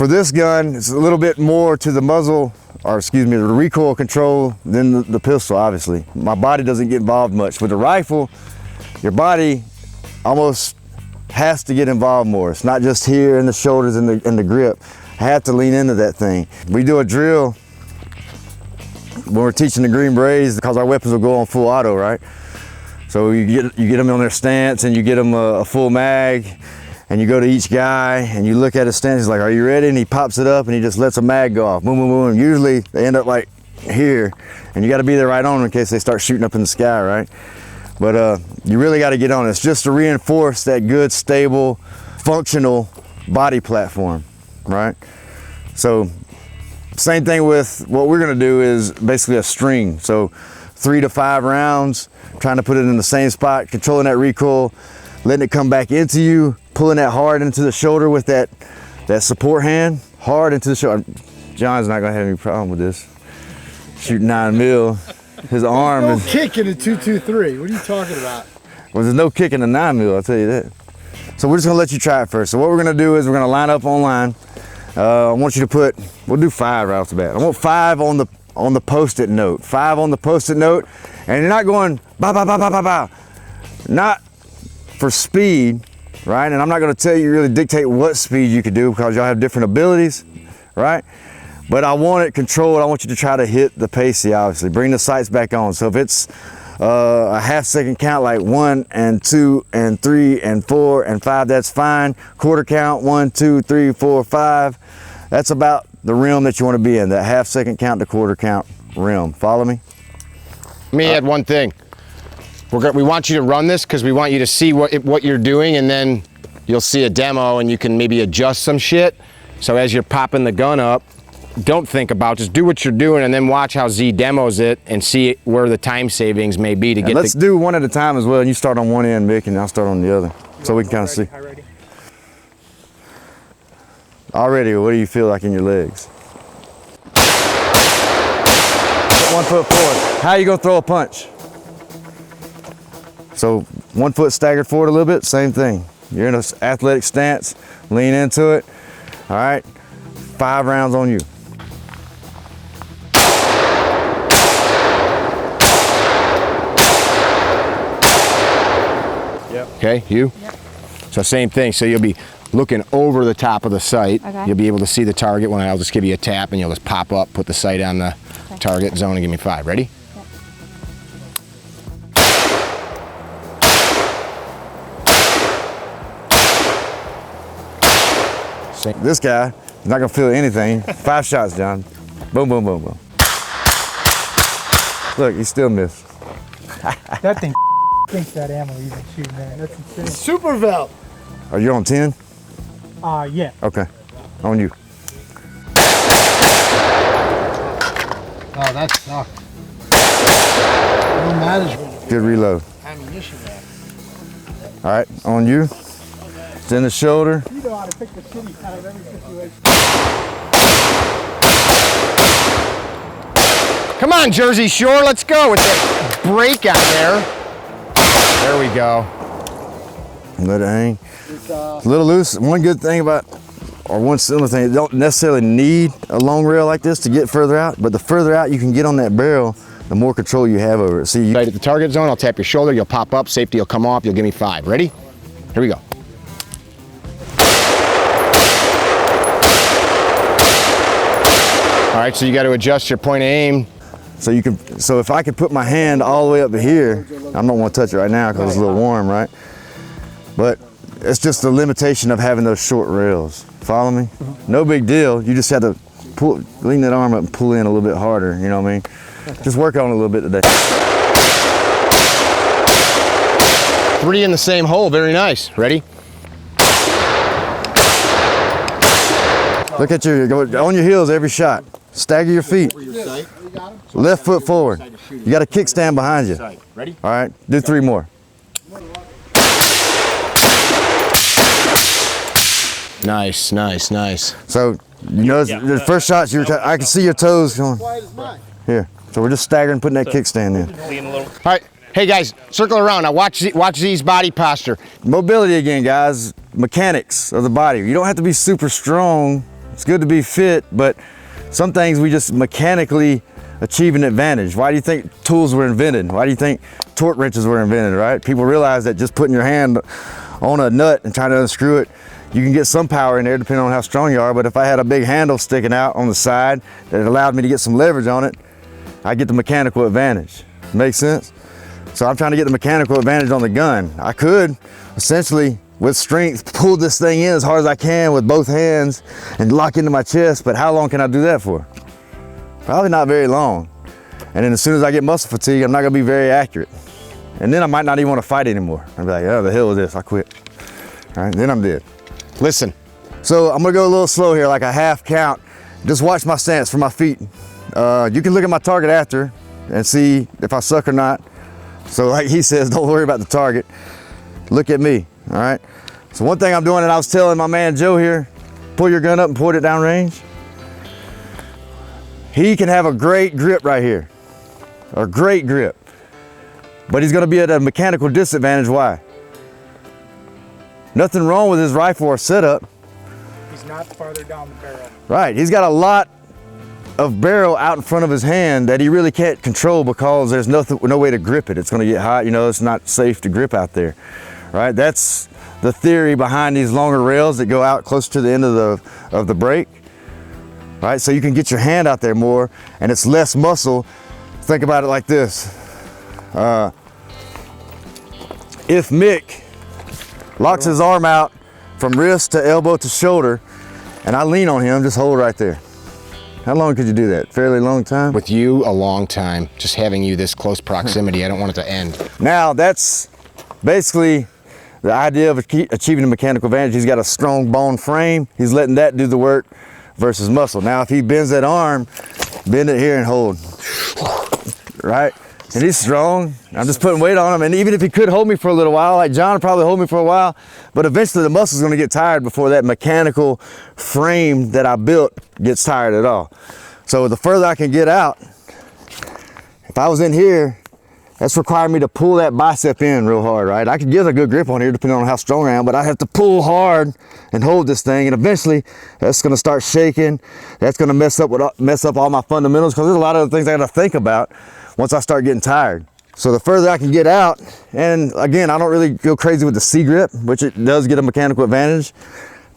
For this gun, it's a little bit more to the muzzle, or excuse me, the recoil control than the pistol, obviously. My body doesn't get involved much. With the rifle, your body almost has to get involved more. It's not just here in the shoulders and the grip. I have to lean into that thing. We do a drill when we're teaching the Green Berets because our weapons will go on full auto, right? So you get them on their stance and you get them a full mag, and you go to each guy and you look at his stance. He's like, "Are you ready?" And he pops it up and he just lets a mag go off. Boom, boom, boom. Usually they end up like here, and you got to be there right on in case they start shooting up in the sky, right? But you really got to get on it. It's just to reinforce that good, stable, functional body platform, right? So same thing with what we're gonna do is basically a string. So 3 to 5 rounds, trying to put it in the same spot, controlling that recoil, letting it come back into you, pulling that hard into the shoulder with that support hand, hard into the shoulder. John's not gonna have any problem with this. Shooting 9 mil. His arm is... No kick in a 223. What are you talking about? Well, there's no kick in a 9 mil, I'll tell you that. So we're just gonna let you try it first. So what we're gonna do is we're gonna line up on line. I want you to put, we'll do 5 right off the bat. I want 5 on the post-it note. 5 on the post-it note, and you're not going bow, bow, bow, bow, bow, bow. Not for speed, right? And I'm not gonna tell you really dictate what speed you could do because y'all have different abilities, right? But I want it controlled. I want you to try to hit the pacey, obviously. Bring the sights back on. So if it's a half-second count, like 1 and 2 and 3 and 4 and 5, that's fine. Quarter count, 1, 2, 3, 4, 5. That's about the realm that you want to be in, that half-second count to quarter count realm. Follow me? Let me add one thing. We want you to run this because we want you to see what you're doing, and then you'll see a demo and you can maybe adjust some shit. So as you're popping the gun up, don't think about, just do what you're doing and then watch how Z demos it and see where the time savings may be to get. Let's do one at a time as well. You start on one end, Mick, and I'll start on the other, so we can kind of see. Already, what do you feel like in your legs? Put 1 foot forward. How are you gonna throw a punch? So 1 foot staggered forward a little bit, same thing. You're in an athletic stance, lean into it. All right, 5 rounds on you. Okay, you? Yep. So same thing, so you'll be looking over the top of the sight. Okay. You'll be able to see the target when I'll just give you a tap and you'll just pop up, put the sight on the target zone and give me 5. Ready? Yep. This guy is not gonna feel anything. 5 shots, John. Boom, boom, boom, boom. Look, he still missed. That thing thinks that ammo even shooting that. That's insane. Super Vel. Are you on 10? Yeah. Okay, on you. Oh, that sucked. No management. Good reload. Ammunition there. All right, on you. It's in the shoulder. You know how to pick the city out of every situation. Come on, Jersey Shore, let's go with the break on there. There we go. Let it hang. It's a little loose. One good thing about, or one similar thing, you don't necessarily need a long rail like this to get further out, but the further out you can get on that barrel, the more control you have over it. See, right at the target zone, I'll tap your shoulder, you'll pop up, safety will come off, you'll give me 5. Ready? Here we go. All right, so you got to adjust your point of aim. So if I could put my hand all the way up to here, I don't want to touch it right now because it's a little warm, right? But it's just the limitation of having those short rails. Follow me? No big deal. You just have to lean that arm up and pull in a little bit harder, you know what I mean? Just work on it a little bit today. 3 in the same hole, very nice. Ready? Look at go on your heels every shot. Stagger your feet. Left foot forward. You got a kickstand behind you. Ready? All right, do 3 more. Nice, nice, nice. So, you know, the first shots, I can see your toes going. Here. So we're just staggering, putting that kickstand in. All right, hey guys, circle around. Now watch Z's body posture. Mobility again, guys. Mechanics of the body. You don't have to be super strong It's good to be fit, but some things we just mechanically achieve an advantage. Why do you think tools were invented? Why do you think torque wrenches were invented, right? People realize that just putting your hand on a nut and trying to unscrew it, you can get some power in there depending on how strong you are, but if I had a big handle sticking out on the side that allowed me to get some leverage on it, I get the mechanical advantage. Make sense? So I'm trying to get the mechanical advantage on the gun. I could essentially, with strength, pull this thing in as hard as I can with both hands and lock into my chest, but how long can I do that for? Probably not very long. And then as soon as I get muscle fatigue, I'm not gonna be very accurate. And then I might not even wanna fight anymore. I'll be like, oh, the hell is this? I quit. All right, then I'm dead. Listen. So I'm gonna go a little slow here, like a half count. Just watch my stance for my feet. You can look at my target after and see if I suck or not. So like he says, don't worry about the target. Look at me, all right? So one thing I'm doing, and I was telling my man Joe here, pull your gun up and point it down range. He can have a great grip right here, a great grip, but he's gonna be at a mechanical disadvantage. Why? Nothing wrong with his rifle or setup. He's not farther down the barrel. Right, he's got a lot of barrel out in front of his hand that he really can't control because there's no way to grip it. It's gonna get hot, you know, it's not safe to grip out there, right? That's the theory behind these longer rails that go out close to the end of the brake, right? So you can get your hand out there more and it's less muscle. Think about it like this. If Mick locks his arm out from wrist to elbow to shoulder and I lean on him, just hold right there. How long could you do that? Fairly long time? With you, a long time. Just having you this close proximity, I don't want it to end. Now, that's basically the idea of achieving a mechanical advantage. He's got a strong bone frame. He's letting that do the work versus muscle. Now, if he bends that arm, bend it here and hold, right? And he's strong. I'm just putting weight on him. And even if he could hold me for a little while, like John would probably hold me for a while, but eventually the muscle's gonna get tired before that mechanical frame that I built gets tired at all. So the further I can get out, if I was in here, that's requiring me to pull that bicep in real hard, right? I could get a good grip on here depending on how strong I am, but I have to pull hard and hold this thing, and eventually that's gonna start shaking. That's gonna mess up all my fundamentals, because there's a lot of things I gotta think about once I start getting tired. So the further I can get out, and again, I don't really go crazy with the C grip, which it does get a mechanical advantage,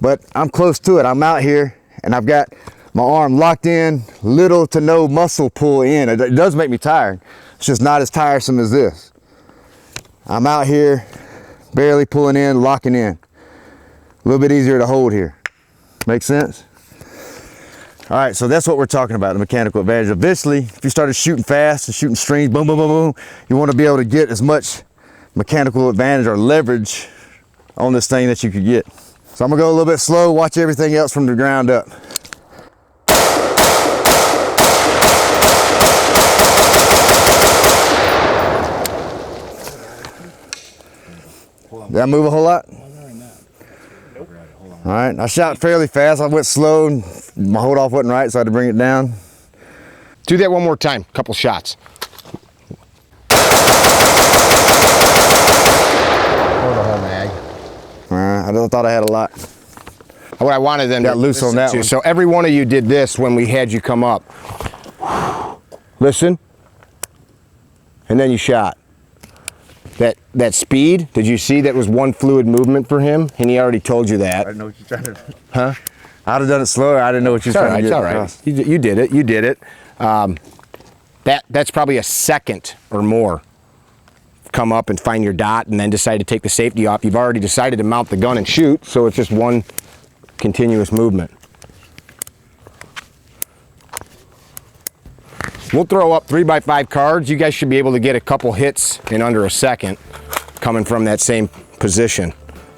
but I'm close to it. I'm out here and I've got my arm locked in, little to no muscle pull in. It does make me tired. It's just not as tiresome as this. I'm out here, barely pulling in, locking in. A little bit easier to hold here. Make sense? All right, so that's what we're talking about, the mechanical advantage. Eventually, if you started shooting fast and shooting strings, boom, boom, boom, boom, you want to be able to get as much mechanical advantage or leverage on this thing that you could get. So I'm gonna go a little bit slow, watch everything else from the ground up. Did I move a whole lot? All right, I shot fairly fast. I went slow and my hold off wasn't right, so I had to bring it down. Do that one more time, couple shots. Hold the whole mag. I thought I had a lot. What I wanted them Got to loose on that to. one. So every one of you did this when we had you come up. Listen. And then you shot. That speed, did you see that was one fluid movement for him? And he already told you that. I didn't know what you're trying to do. Huh? I'd have done it slower. I didn't know what you were trying to get. It's all right. You did it. You did it. That's probably a second or more. Come up and find your dot and then decide to take the safety off. You've already decided to mount the gun and shoot, so it's just one continuous movement. We'll throw up 3x5 cards. You guys should be able to get a couple hits in under a second coming from that same position.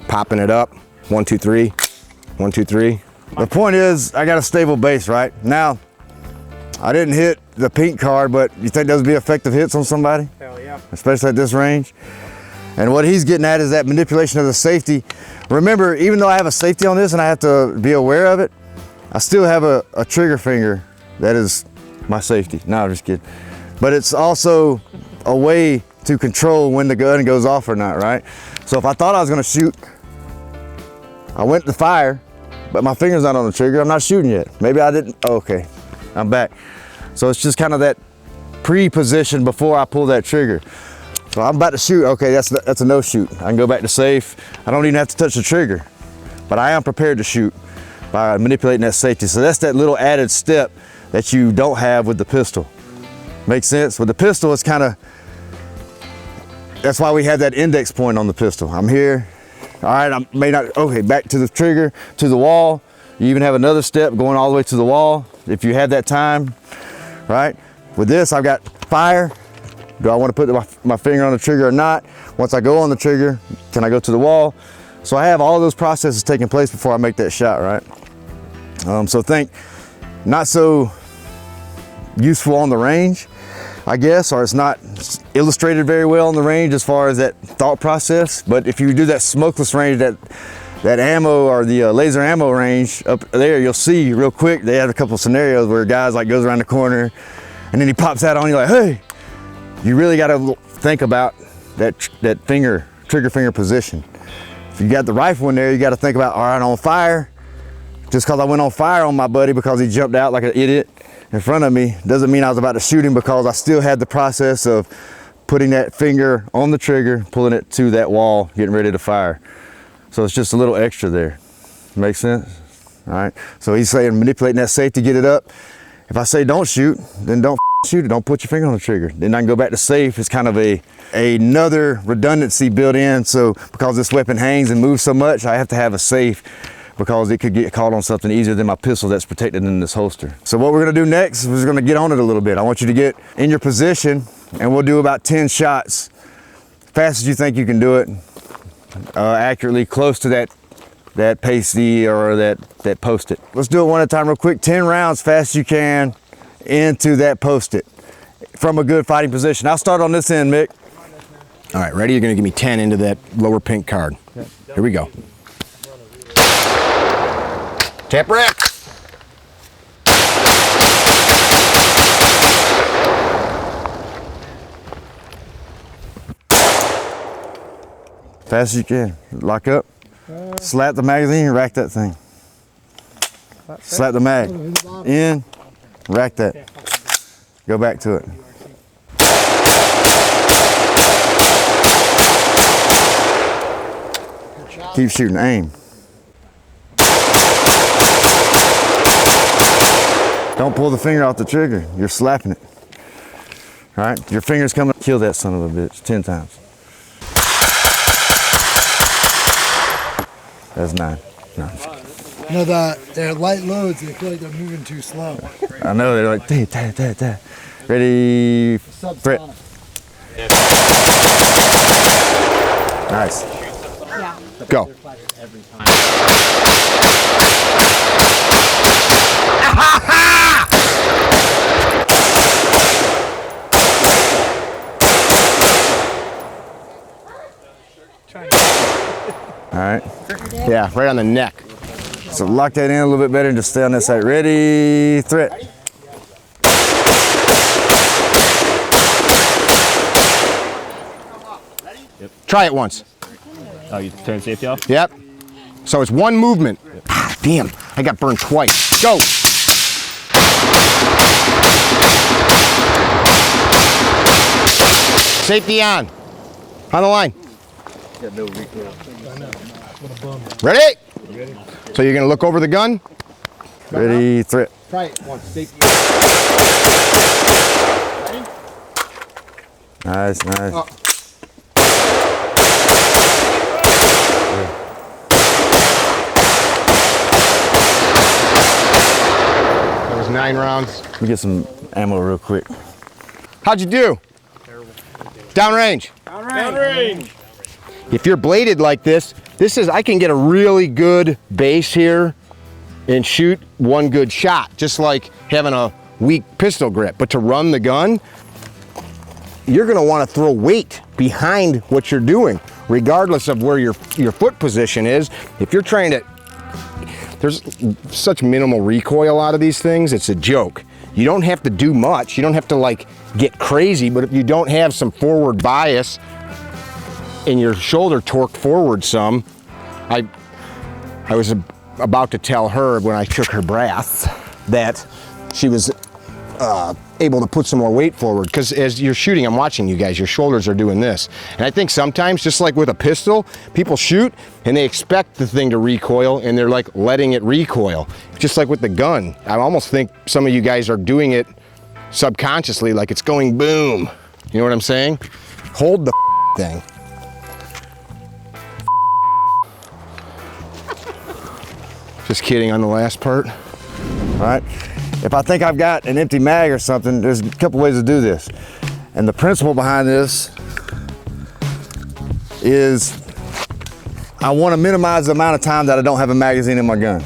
Popping it up, 1, 2, 3, 1, 2, 3. The point is, I got a stable base, right? Now, I didn't hit the pink card, but you think those would be effective hits on somebody? Hell yeah. Especially at this range. And what he's getting at is that manipulation of the safety. Remember, even though I have a safety on this and I have to be aware of it, I still have a trigger finger that is my safety. No, I'm just kidding. But it's also a way to control when the gun goes off or not, right? So if I thought I was gonna shoot, I went to fire, but my finger's not on the trigger. I'm not shooting yet. Maybe I didn't, oh, okay, I'm back. So it's just kind of that pre-position before I pull that trigger. So I'm about to shoot, okay, that's a no shoot. I can go back to safe. I don't even have to touch the trigger, but I am prepared to shoot by manipulating that safety. So that's that little added step that you don't have with the pistol. Makes sense? With the pistol, it's kind of, that's why we have that index point on the pistol. I'm here, all right, I may not, okay, back to the trigger, to the wall. You even have another step going all the way to the wall if you have that time, right? With this, I've got fire. Do I want to put my finger on the trigger or not? Once I go on the trigger, can I go to the wall? So I have all those processes taking place before I make that shot, right? So think, not so useful on the range, I guess, or it's not illustrated very well on the range as far as that thought process. But if you do that smokeless range, that ammo or the laser ammo range up there, you'll see real quick, they have a couple of scenarios where guys like goes around the corner and then he pops out on you like, hey, you really got to think about that trigger finger position. If you got the rifle in there, you got to think about, all right, on fire, just because I went on fire on my buddy because he jumped out like an idiot in front of me, doesn't mean I was about to shoot him, because I still had the process of putting that finger on the trigger, pulling it to that wall, getting ready to fire. So it's just a little extra there. Make sense? All right. So he's saying manipulating that safety, get it up. If I say don't shoot, then don't shoot it. Don't put your finger on the trigger. Then I can go back to safe. It's kind of another redundancy built in. So because this weapon hangs and moves so much, I have to have a safe, because it could get caught on something easier than my pistol that's protected in this holster. So what we're gonna do next is we're gonna get on it a little bit. I want you to get in your position and we'll do about 10 shots, fast as you think you can do it, accurately, close to that pasty or that post-it. Let's do it one at a time real quick. 10 rounds, fast as you can, into that post-it from a good fighting position. I'll start on this end, Mick. All right, ready? You're gonna give me 10 into that lower pink card. Here we go. Tap rack. Fast as you can. Lock up. Slap the magazine, rack that thing. Slap the mag. In, rack that. Go back to it. Keep shooting, aim. Don't pull the finger off the trigger. You're slapping it. All right, your finger's coming. Kill that son of a bitch 10 times. That's 9. No. No, they're light loads. They feel like they're moving too slow. I know, they're like, da. Ready, Frit. Nice. Go. All right. Yeah, right on the neck. So lock that in a little bit better and just stay on that side. Ready, threat. Yep. Try it once. Oh, you turn safety off? Yep. So it's one movement. Ah, damn, I got burned twice. Go. Safety on. On the line. Ready? So you're gonna look over the gun? Ready, threat. Try it once. Safety. Nice. That was 9 rounds. Let me get some ammo real quick. How'd you do? Downrange. Downrange. If you're bladed like this, I can get a really good base here and shoot one good shot, just like having a weak pistol grip. But to run the gun, you're gonna wanna throw weight behind what you're doing, regardless of where your foot position is. If you're trying to, there's such minimal recoil out of these things, it's a joke. You don't have to do much. You don't have to like get crazy, but if you don't have some forward bias and your shoulder torqued forward some, I was about to tell her when I took her breath that she was able to put some more weight forward, because as you're shooting, I'm watching you guys, your shoulders are doing this. And I think sometimes, just like with a pistol, people shoot and they expect the thing to recoil and they're like letting it recoil. Just like with the gun. I almost think some of you guys are doing it subconsciously, like it's going boom. You know what I'm saying? Hold the thing. Just kidding on the last part. All right. If I think I've got an empty mag or something, there's a couple ways to do this. And the principle behind this is I want to minimize the amount of time that I don't have a magazine in my gun.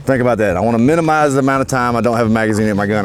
Think about that. I want to minimize the amount of time I don't have a magazine in my gun.